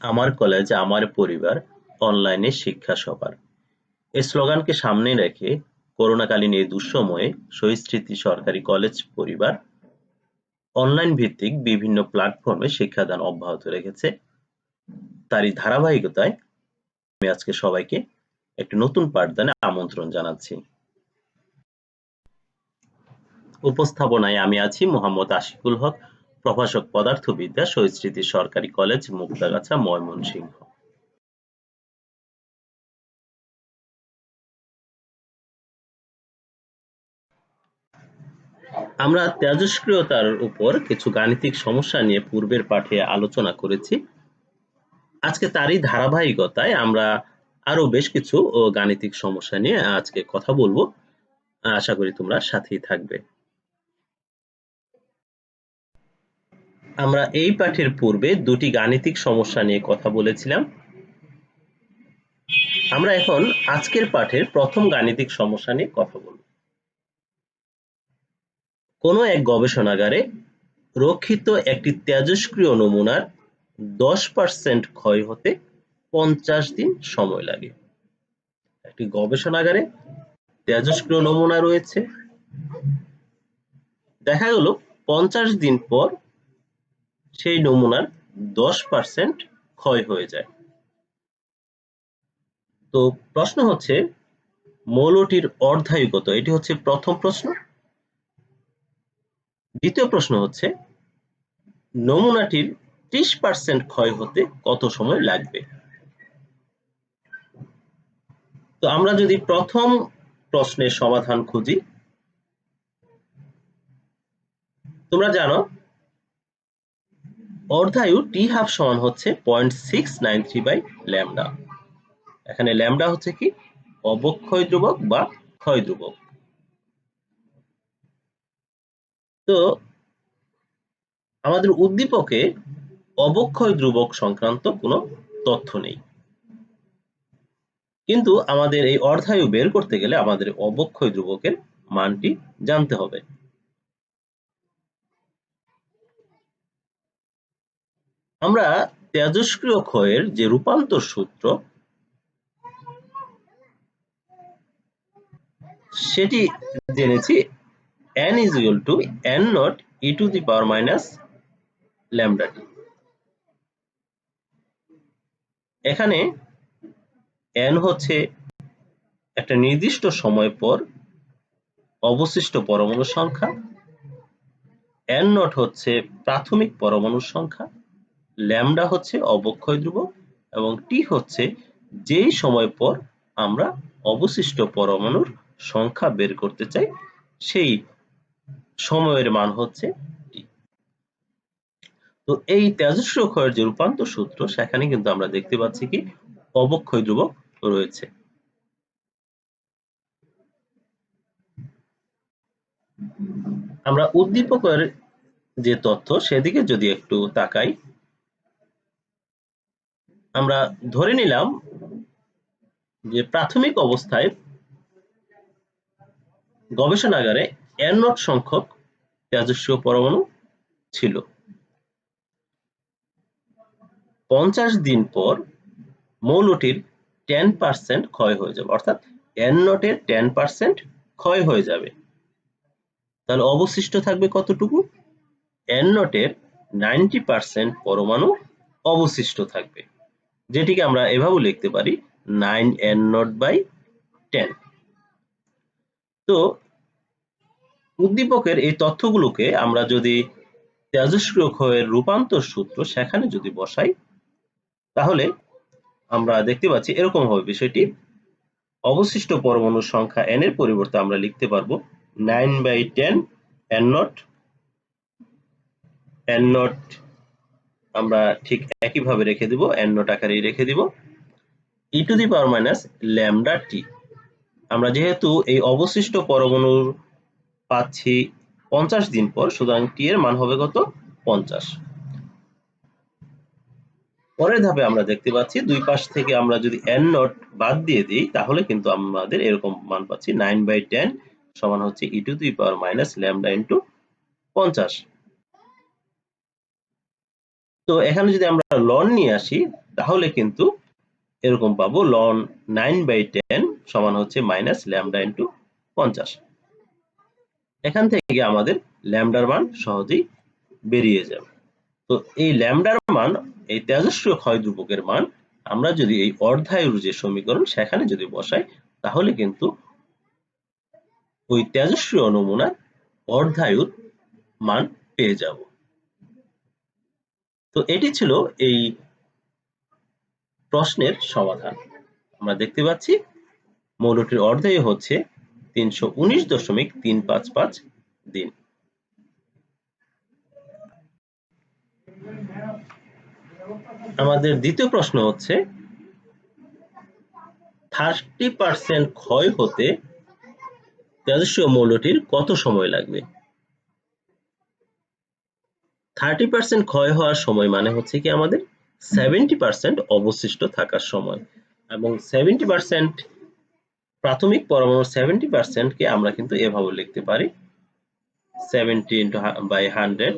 আমার কলেজ আমার পরিবার, অনলাইনে শিক্ষা সবার। এই স্লোগানকে সামনে রেখে করোনাকালীন এই দুঃসময়ে শহীদ স্মৃতি সরকারি কলেজ পরিবার অনলাইন ভিত্তিক বিভিন্ন প্ল্যাটফর্মে শিক্ষাদান অব্যাহত রেখেছে। তারই ধারাবাহিকতায় আমি আজকে সবাইকে একটি নতুন পাঠদানে আমন্ত্রণ জানাচ্ছি। উপস্থাপনায় আমি আছি মোহাম্মদ আশিকুল হক, প্রভাষক পদার্থবিদ্যা, শহীদ স্মৃতি সরকারি কলেজ, মুক্তাগাছা, ময়মনসিংহ। আমরা তেজস্ক্রিয়তার উপর কিছু গাণিতিক সমস্যা নিয়ে পূর্বের পাঠে আলোচনা করেছি। আজকে তারই ধারাবাহিকতায় আমরা আরো বেশ কিছু গাণিতিক সমস্যা নিয়ে আজকে কথা বলবো। আশা করি তোমরা সাথেই থাকবে। আমরা এই পাঠের পূর্বে দুটি গাণিতিক সমস্যা নিয়ে কথা বলেছিলাম। আমরা এখন আজকের পাঠের প্রথম গাণিতিক সমস্যা নিয়ে কথা বলব। কোনো এক গবেষণাগারে রক্ষিত একটি তেজস্ক্রিয় নমুনার 10% ক্ষয় হতে 50 দিন সময় লাগে। একটি গবেষণাগারে তেজস্ক্রিয় নমুনা রয়েছে, দেখা গেল 50 দিন পর সেই নমুনার 10% ক্ষয় হয়ে যায়। তো প্রশ্ন হচ্ছে মৌলটির অর্ধায়ু কত? এটি হচ্ছে প্রথম প্রশ্ন। দ্বিতীয় প্রশ্ন হচ্ছে নমুনাটির 30% ক্ষয় হতে কত সময় লাগবে? তো আমরা যদি প্রথম প্রশ্নের সমাধান খুঁজি, তোমরা জানো অর্ধায়ু টি হাফ সমান হচ্ছে 0.693 বাই ল্যামডা। এখানে ল্যামডা হচ্ছে কি? অবক্ষয় ধ্রুবক বা ক্ষয় ধ্রুবক। তো আমাদের উদ্দীপকে অবক্ষয় ধ্রুবক সংক্রান্ত কোনো তথ্য নেই, কিন্তু আমাদের এই অর্ধায়ু বের করতে গেলে আমাদের অবক্ষয় ধ্রুবকের মানটি জানতে হবে। আমরা তেজস্ক্রিয় ক্ষয়ের যে রূপান্তর সূত্র সেটি জেনেছি, n is equal to n naught e to the power minus lambda t। এখানে n হচ্ছে একটা নির্দিষ্ট সময় পর অবশিষ্ট পরমাণুর সংখ্যা, n naught হচ্ছে প্রাথমিক পরমাণুর সংখ্যা, ল্যামডা হচ্ছে অবক্ষয় ধ্রুবক এবং t হচ্ছে যেই সময় পর আমরা অবশিষ্ট পরমাণুর সংখ্যা বের করতে চাই সেই সময়ের মান হচ্ছে t। তো এই তেজস্ক্রিয় ক্ষয়ের যে রূপান্তর সূত্র সেখানে কিন্তু আমরা দেখতে পাচ্ছি কি অবক্ষয় ধ্রুবক রয়েছে। আমরা উদ্দীপকের যে তথ্য সেদিকে যদি একটু তাকাই, আমরা ধরে নিলাম যে প্রাথমিক অবস্থায় গবেষণাগারে n নট সংখ্যক তেজস্ক্রিয় পরমাণু ছিল। 50 দিন পর মৌলটির 10% ক্ষয় হয়ে যাবে, অর্থাৎ n নটের 10% ক্ষয় হয়ে যাবে। তাহলে অবশিষ্ট থাকবে কতটুকু? n নটের 90% পরমাণু অবশিষ্ট থাকবে, যেটিকে আমরা এভাবে লিখতে পারি 9n নট বাই 10। তো উদ্দীপকের এই তথ্যগুলোকে আমরা যদি তেজস্ক্রিয় ক্ষয়ের রূপান্তর সূত্র সেখানে যদি বসাই, তাহলে আমরা দেখতে পাচ্ছি এরকম হবে বিষয়টি। অবশিষ্ট পরমাণুর সংখ্যা n এর পরিবর্তে আমরা লিখতে পারবো 9/10 n নট। n নট আমরা ঠিক একইভাবে রেখে দিব, n নট আকারেই রেখে দিব, e to the power minus lambda t. আমরা যেহেতু এই অবশিষ্ট পরমাণুর পাচ্ছি 50 দিন পর, সুতরাং টি এর মান হবে কত? 50। পরের ধাপে আমরা দেখতে পাচ্ছি দুই পাশ থেকে আমরা যদি n নট বাদ দিয়ে দিই, তাহলে কিন্তু আমাদের এরকম মান পাচ্ছি 9/10 সমান হচ্ছে e to the power minus lambda into 50। তো এখানে যদি আমরা লন নিয়ে আসি তাহলে কিন্তু এরকম পাবো লন 9/10 সমান হচ্ছে মাইনাস ল্যামডা ইন্টু 50। এখান থেকে আমাদের ল্যামডার মান সহজেই বেরিয়ে যাবে। তো এই ল্যামডার মান, এই তেজস্ক্রিয় ক্ষয় ধ্রুবকের মান আমরা যদি এই অর্ধায়ুর যে সমীকরণ সেখানে যদি বসাই তাহলে কিন্তু ওই তেজস্ক্রিয় নমুনার অর্ধায়ুর মান পেয়ে যাব। তো এটি ছিল এই প্রশ্নের সমাধান। আমরা দেখতে পাচ্ছি মৌলটির অর্ধায়ু হচ্ছে 319.355 দিন। আমাদের দ্বিতীয় প্রশ্ন হচ্ছে 30% ক্ষয় হতে তেজস্ক্রিয় মৌলটির কত সময় লাগবে? 30% ক্ষয় হওয়ার সময় মানে হচ্ছে কি আমাদের 70% অবশিষ্ট থাকার সময়, এবং 70% প্রাথমিক পরমাণুর 70% কে আমরা কিন্তু এভাবে লিখতে পারি 70/100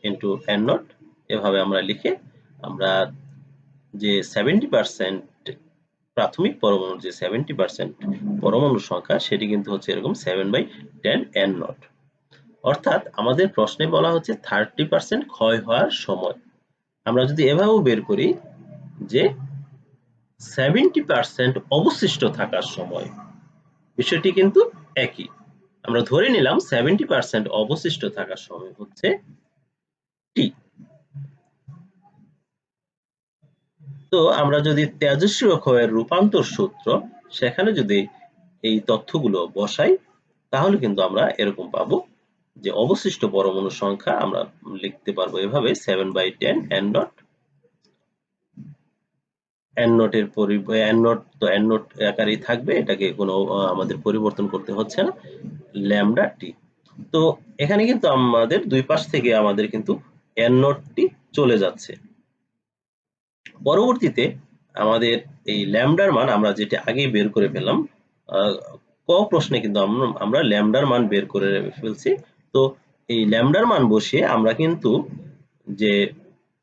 ইন্টু n0। এভাবে আমরা লিখে আমরা যে 70% প্রাথমিক পরমাণুর যে 70% পরমাণুর সংখ্যা সেটি কিন্তু হচ্ছে এরকম 7/10 n0। অর্থাৎ আমাদের প্রশ্নে বলা হচ্ছে 30% ক্ষয় হওয়ার সময়। আমরা যদি এভাবেও বের করি যে 70% অবশিষ্ট থাকার সময়, বিষয়টি কিন্তু একই। আমরা ধরে নিলাম 70% অবশিষ্ট থাকার সময় হচ্ছে টি। তো আমরা যদি তেজস্ক্রিয় ক্ষয়ের রূপান্তর সূত্র সেখানে যদি এই তথ্যগুলো বসাই তাহলে কিন্তু আমরা এরকম পাবো যে অবশিষ্ট পরমাণুর সংখ্যা আমরা লিখতে পারবো এভাবে 7/10 n0। n0 এর n0 তো n0 আকারেই থাকবে, এটাকে কোনো আমাদের পরিবর্তন করতে হচ্ছে না, ল্যামডা টি। তো এখানে কিন্তু আমাদের দুই পাশ থেকে আমাদের কিন্তু n0 টি চলে যাচ্ছে। পরবর্তীতে আমাদের এই ল্যামডার মান আমরা যেটা আগেই বের করে ফেললাম, ক প্রশ্নে কিন্তু আমরা ল্যামডার মান বের করে ফেলছি। তো এই ল্যামডার মান বসিয়ে আমরা কিন্তু যে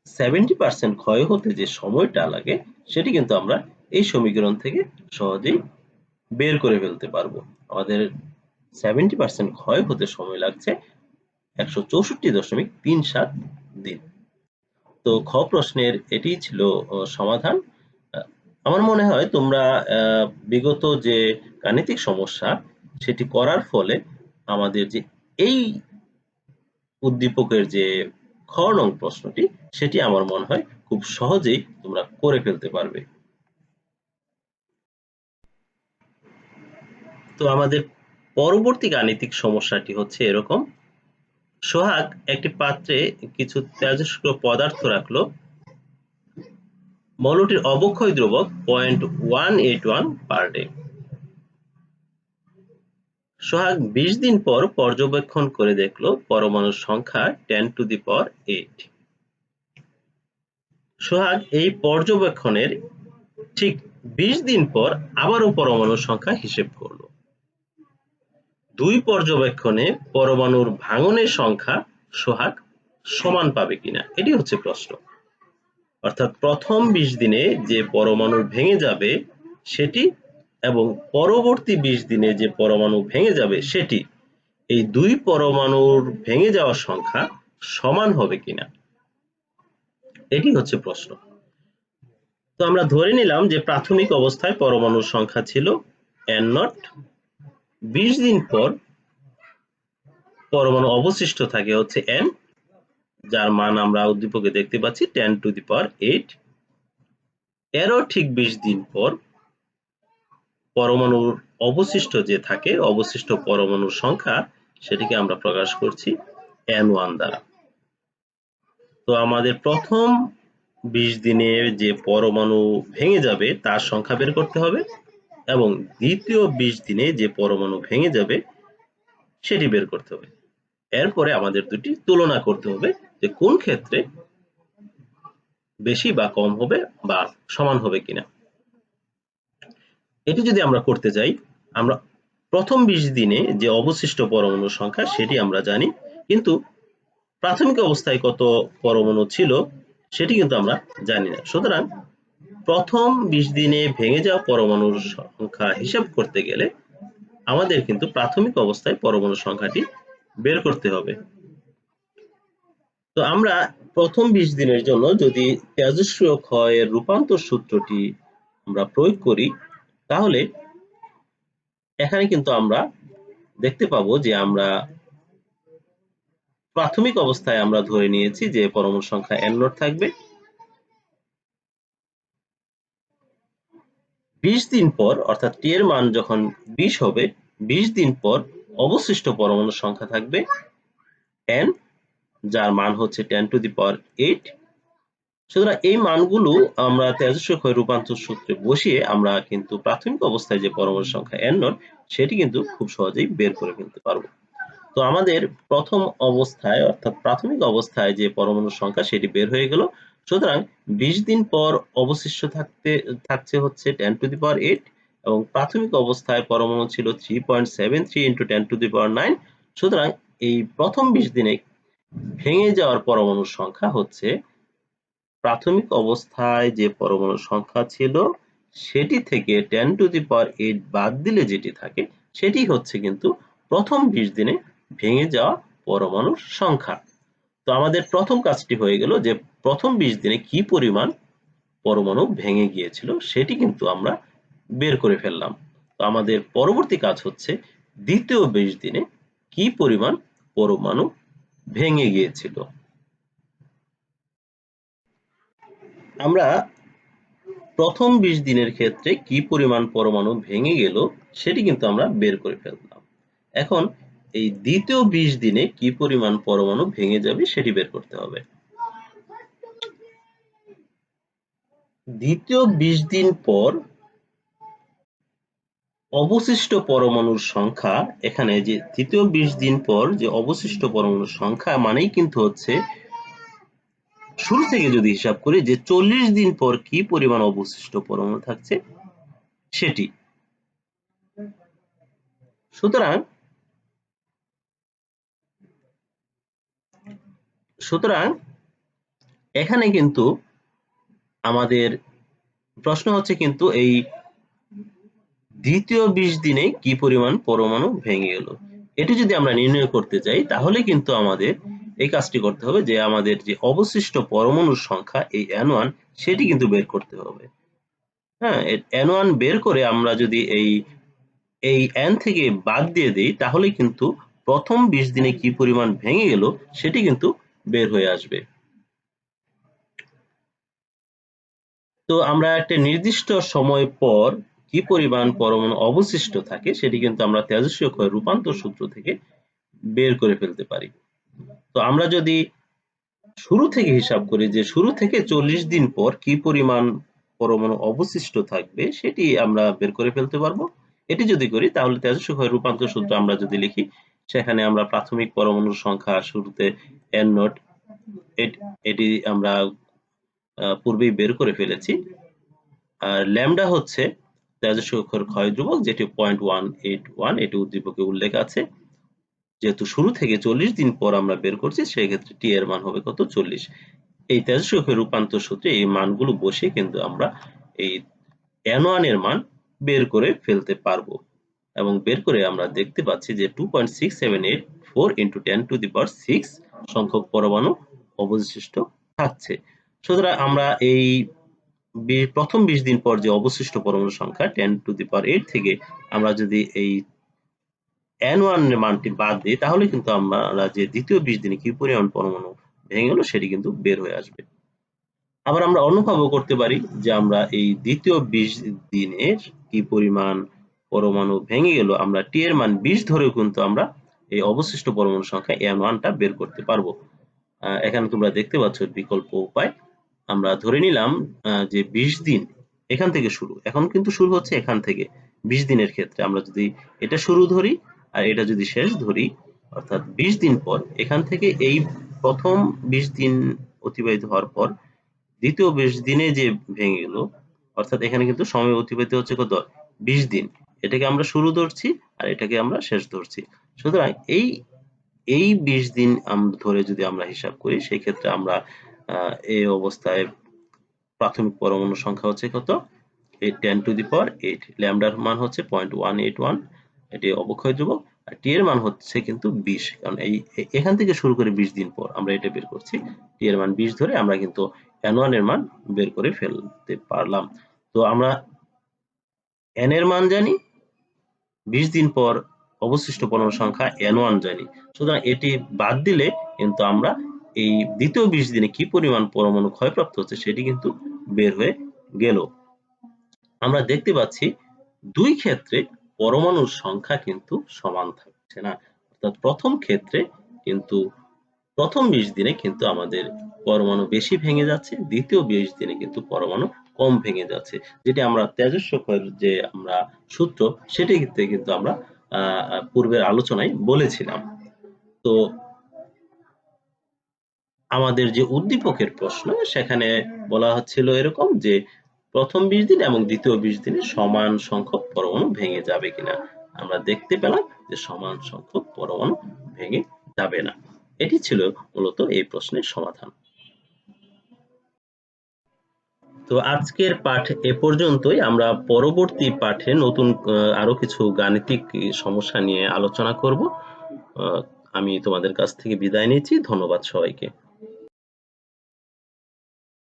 70% ক্ষয় হতে যে সময়টা লাগে সেটি কিন্তু আমরা এই সমীকরণ থেকে সহজেই বের করে ফেলতে পারবো। আমাদের 70% ক্ষয় হতে সময় লাগছে 164.37 দিন। তো খ প্রশ্নের এটি ছিল সমাধান। আমার মনে হয় তোমরা বিগত যে গাণিতিক সমস্যা সেটি করার ফলে আমাদের যে এই উদ্দীপকের যে খ নং প্রশ্নটি সেটি আমার মনে হয় খুব সহজেই তোমরা করে ফেলতে পারবে। তো আমাদের পরবর্তী গাণিতিক সমস্যাটি হচ্ছে এরকম। সোহাগ একটি পাত্রে কিছু তেজস্ক্রিয় পদার্থ রাখলো। মৌলটির অবক্ষয় দ্রবক 0.181 পার ডে। সোহাগ 20 দিন পর পর্যবেক্ষণ করে দেখলো পরমাণুর সংখ্যা 10⁸। সোহাগ এই পর্যবেক্ষণের ঠিক 20 দিন পর আবারও পরমাণুর সংখ্যা হিসেব করলো। দুই পর্যবেক্ষণে পরমাণুর ভাঙনের সংখ্যা সোহাগ সমান পাবে কিনা, এটি হচ্ছে প্রশ্ন। অর্থাৎ প্রথম 20 দিনে যে পরমাণু ভেঙে যাবে সেটি এবং পরবর্তী 20 দিনে যে পরমাণু ভেঙে যাবে সেটি, এই দুই পরমাণুর ভেঙে যাওয়ার সংখ্যা সমান হবে কিনা, এটি হচ্ছে প্রশ্ন। তো আমরা ধরে নিলাম যে প্রাথমিক অবস্থায় পরমাণুর সংখ্যা ছিল n0। 20 দিন পর পরমাণু অবশিষ্ট থাকে হচ্ছে n, যার মান আমরা উদ্দীপকে দেখতে পাচ্ছি 10⁸। এরও ঠিক 20 দিন পর পরমাণুর অবশিষ্ট যে থাকে অবশিষ্ট পরমাণুর সংখ্যা সেটিকে আমরা প্রকাশ করছি n1 দ্বারা। তো আমাদের প্রথম 20 দিনে যে পরমাণু ভেঙে যাবে তার সংখ্যা বের করতে হবে এবং দ্বিতীয় 20 দিনে যে পরমাণু ভেঙে যাবে সেটি বের করতে হবে। এরপরে আমাদের দুটি তুলনা করতে হবে যে কোন ক্ষেত্রে বেশি বা কম হবে বা সমান হবে কিনা। এটি যদি আমরা করতে যাই, আমরা প্রথম 20 দিনে যে অবশিষ্ট পরমাণুর সংখ্যা সেটি আমরা জানি, কিন্তু প্রাথমিক অবস্থায় কত পরমাণু ছিল সেটি কিন্তু আমরা জানি না। সুতরাং প্রথম 20 দিনে ভেঙে যাওয়া পরমাণুর সংখ্যা হিসাব করতে গেলে আমাদের কিন্তু প্রাথমিক অবস্থায় পরমাণু সংখ্যাটি বের করতে হবে। তো আমরা প্রথম 20 দিনের জন্য যদি তেজস্ক্রিয় ক্ষয়ের রূপান্তর সূত্রটি আমরা প্রয়োগ করি, তাহলে এখানে কিন্তু আমরা দেখতে পাবো যে আমরা প্রাথমিক অবস্থায় আমরা ধরে নিয়েছি যে পরমাণু সংখ্যা n নট থাকবে। 20 দিন পর অর্থাৎ t এর মান যখন 20 হবে, 20 দিন পর অবশিষ্ট পরমাণুর সংখ্যা থাকবে n, যার মান হচ্ছে 10⁸। সুতরাং এই মানগুলো আমরা তেজস্ক্রিয় ক্ষয় রূপান্তর সূত্রে বসিয়ে আমরা কিন্তু প্রাথমিক অবস্থায় যে পরমাণুর সংখ্যা n নট সেটি কিন্তু খুব সহজেই বের করে ফেলতে পারবো। তো আমাদের প্রথম অবস্থায় অর্থাৎ প্রাথমিক অবস্থায় যে পরমাণুর সংখ্যা সেটি বের হয়ে গেল। সুতরাং 20 দিন পর অবশিষ্ট থাকছে হচ্ছে 10⁸ এবং প্রাথমিক অবস্থায় পরমাণু ছিল 3.73 × 10⁹। সুতরাং এই প্রথম 20 দিনে ভেঙে যাওয়ার পরমাণুর সংখ্যা হচ্ছে প্রাথমিক অবস্থায় যে পরমাণুর সংখ্যা ছিল সেটি থেকে 10⁸ বাদ দিলে যেটি থাকে সেটি হচ্ছে কিন্তু প্রথম 20 দিনে ভেঙে যাওয়া পরমাণুর সংখ্যা। তো আমাদের প্রথম কাজটি হয়ে গেল যে প্রথম 20 দিনে কি পরিমাণ পরমাণু ভেঙে গিয়েছিল সেটি কিন্তু আমরা বের করে ফেললাম। তো আমাদের পরবর্তী কাজ হচ্ছে দ্বিতীয় 20 দিনে কি পরিমাণ পরমাণু ভেঙে গিয়েছিল। আমরা প্রথম 20 দিনের ক্ষেত্রে কি পরিমাণ পরমাণু ভেঙে গেল সেটি কিন্তু আমরা বের করে ফেললাম। এখন এই দ্বিতীয় 20 দিনে কি পরিমাণ পরমাণু ভেঙে যাবে সেটি বের করতে হবে। দ্বিতীয় 20 দিন পর অবশিষ্ট পরমাণুর সংখ্যা, এখানে যে তৃতীয় 20 দিন পর যে অবশিষ্ট পরমাণুর সংখ্যা মানেই কিন্তু হচ্ছে শুরু থেকে যদি হিসাব করি যে 40 দিন পর কি পরিমাণ অবশিষ্ট পরমাণু থাকছে সেটি। সুতরাং এখানে কিন্তু আমাদের প্রশ্ন হচ্ছে কিন্তু এই দ্বিতীয় 20 দিনে কি পরিমাণ পরমাণু ভেঙে গেল এটি যদি আমরা নির্ণয় করতে চাই তাহলে কিন্তু আমাদের এই কাজটি করতে হবে যে আমাদের যে অবশিষ্ট পরমাণুর সংখ্যা এই n1 সেটি কিন্তু বের করতে হবে। হ্যাঁ, n1 বের করে আমরা যদি এই n থেকে বাদ দিয়ে দিই তাহলে কিন্তু প্রথম 20 দিনে কি পরিমাণ ভেঙে গেল সেটি কিন্তু বের হয়ে আসবে। তো আমরা একটা নির্দিষ্ট সময় পর কি পরিমাণ পরমাণু অবশিষ্ট থাকে সেটি কিন্তু আমরা তেজস্ক্রিয় ক্ষয় রূপান্তর সূত্র থেকে বের করে ফেলতে পারি। তো আমরা যদি শুরু থেকে হিসাব করি যে শুরু থেকে 40 দিন পর কি পরিমাণ পরমাণু অবশিষ্ট থাকবে সেটি আমরা বের করে ফেলতে পারবো। এটি যদি করি তাহলে তেজস্ক্রিয় ক্ষয় রূপান্তর সূত্র আমরা যদি লিখি সেখানে আমরা প্রাথমিক পরমাণুর সংখ্যা শুরুতে n নট এটি আমরা পূর্বেই বের করে ফেলেছি। আর ল্যামডা হচ্ছে তেজস্ক্রিয় ক্ষয় ধ্রুবক যেটি 0.181 এটি উদ্দীপকে উল্লেখ আছে। যেহেতু শুরু থেকে 40 দিন পর আমরা বের করছি সেক্ষেত্রে টি এর মান হবে কত 40। এই তেজস্ক্রিয় ক্ষয় রূপান্তর সূত্রে এই মানগুলো বসে কিন্তু আমরা এই n1 এর মান বের করে ফেলতে পারবো এবং বের করে আমরা দেখতে পাচ্ছি যে 2.6784 × 10⁶ সংখ্যক পরমাণু অবশিষ্ট থাকছে। সুতরাং আমরা এই প্রথম 20 দিন পর যে অবশিষ্ট পরমাণু সংখ্যা 10⁸ থেকে আমরা যদি এই n1 এর মানটি বাদ দিই তাহলে কিন্তু আমরা যে দ্বিতীয় 20 দিনে কি পরিমাণ পরমাণু ভেঙে গেল সেটি কিন্তু বের হয়ে আসবে। আবার আমরা অন্যভাবেও করতে পারি যে আমরা এই দ্বিতীয় 20 দিনের কি পরিমাণ পরমাণু ভেঙে গেল আমরা টি এর মান 20 ধরেও কিন্তু আমরা এই অবশিষ্ট পরমাণু সংখ্যা n1 টা বের করতে পারবো। এখানে তোমরা দেখতে পাচ্ছ বিকল্প উপায়। আমরা ধরে নিলাম যে 20 দিন এখান থেকে শুরু, এখন কিন্তু শুরু হচ্ছে এখান থেকে 20 দিনের ক্ষেত্রে আমরা যদি এটা শুরু ধরি আর এটা যদি শেষ ধরি অর্থাৎ 20 দিন পর এখান থেকে এই প্রথম 20 দিন অতিবাহিত হওয়ার পর দ্বিতীয় 20 দিনে যে ভেঙে গেল অর্থাৎ এখানে কিন্তু সময় অতিবাহিত হচ্ছে কত 20 দিন, এটাকে আমরা শুরু ধরছি আর এটাকে আমরা শেষ ধরছি। সুতরাং এই 20 দিন ধরে যদি আমরা হিসাব করি সেই ক্ষেত্রে আমরা এই অবস্থায় প্রাথমিক পরমাণু সংখ্যা হচ্ছে কত? 10⁸, ল্যামডার মান হচ্ছে 0.181, এটি অবক্ষয় ধ্রুবক, আর টি এর মান হচ্ছে কিন্তু 20, কারণ এখান থেকে শুরু করে 20 দিন পর আমরা এটা বের করছি। টি এর মান 20 ধরে আমরা কিন্তু n1 এর মান বের করে ফেলতে পারলাম। তো আমরা n এর মান জানি, 20 দিন পর অবশিষ্ট পরমাণু সংখ্যা n1 জানি, সুতরাং এটি বাদ দিলে কিন্তু আমরা এই দ্বিতীয় 20 দিনে কি পরিমাণ পরমাণু ক্ষয়প্রাপ্ত হচ্ছে সেটি কিন্তু বের হয়ে গেল। আমরা দেখতে পাচ্ছি দুই ক্ষেত্রে পরমাণুর সংখ্যা কিন্তু সমান থাকছে না, অর্থাৎ প্রথম ক্ষেত্রে কিন্তু প্রথম 20 দিনে কিন্তু আমাদের পরমাণু বেশি ভেঙে যাচ্ছে, দ্বিতীয় 20 দিনে কিন্তু পরমাণু কম ভেঙে যাচ্ছে, যেটি আমরা তেজস্ক্রিয় ক্ষয়ের যে আমরা সূত্র সেটিতে কিন্তু আমরা পূর্বের আলোচনায় বলেছিলাম। তো আমাদের যে উদ্দীপকের প্রশ্ন সেখানে বলা হচ্ছিল এরকম যে প্রথম 20 দিন এবং দ্বিতীয় 20 দিনে সমান সংখ্যক পরমাণু ভেঙে যাবে কিনা। আমরা দেখতে পেলাম যে সমান সংখ্যক পরমাণু ভেঙে যাবে না। এটি ছিল মূলত এই প্রশ্নের সমাধান। তো আজকের পাঠ এ পর্যন্তই। আমরা পরবর্তী পাঠে নতুন আরো কিছু গাণিতিক সমস্যা নিয়ে আলোচনা করব। আমি তোমাদের কাছ থেকে বিদায় নিচ্ছি। ধন্যবাদ সবাইকে।